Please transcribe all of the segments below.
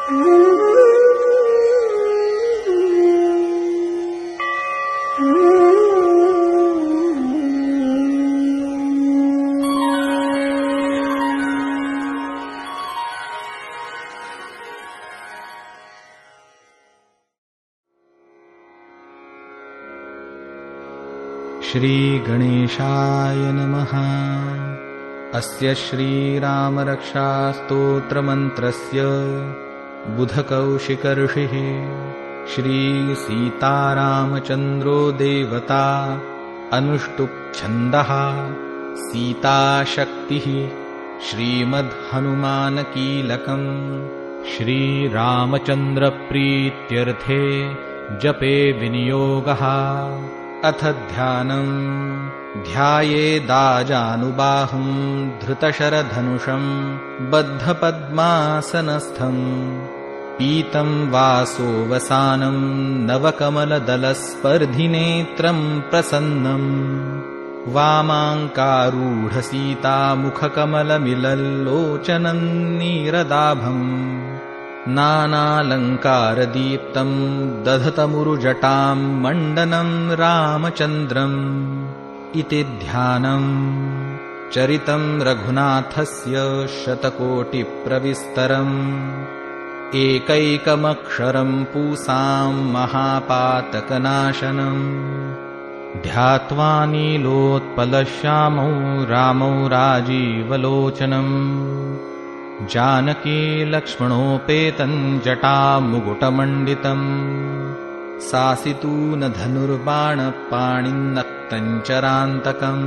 श्रीगणेशाय नमः। अस्य श्रीरामरक्षास्तोत्रमन्त्रस्य बुधकौशिकऋषिः श्रीसीतारामचन्द्रो देवता अनुष्टुप्छन्दः सीताशक्तिः श्रीमद्हनुमानकीलकम् श्रीरामचन्द्रप्रीत्यर्थे जपे विनियोगः। अथ ध्यानम्। ध्यायेदाजानुबाहुं धृतशरधनुषं बद्धपद्मासनस्थं पीतं वासोवसानं नवकमलदलस्पर्धिनेत्रं प्रसन्नं वामाङ्कारूढसीतामुखकमलमिलल्लोचनं नीरदाभम् नानालङ्कारदीप्तं दधतमुरुजटां मण्डनं रामचन्द्रम् इति ध्यानम्। चरितं रघुनाथस्य शतकोटिप्रविस्तरम् एकैकमक्षरं पूसां महापातकनाशनम् ध्यात्वा नीलोत्पलश्यामौ रामौ राजीवलोचनम् जानकी लक्ष्मणोपेतं जटामुकुटमण्डितम् सासितूनधनुर्बाणपाणिन्नक्तञ्चरान्तकम्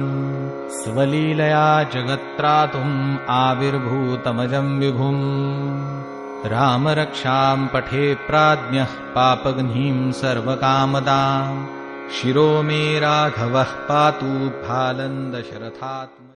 स्वलीलया जगत्त्रातुम् आविर्भूतमजं विभुम् रामरक्षां पठे प्राज्ञः पापघ्नीं सर्वकामदां शिरो मे राघवः पातु फालं दशरथात्मजः।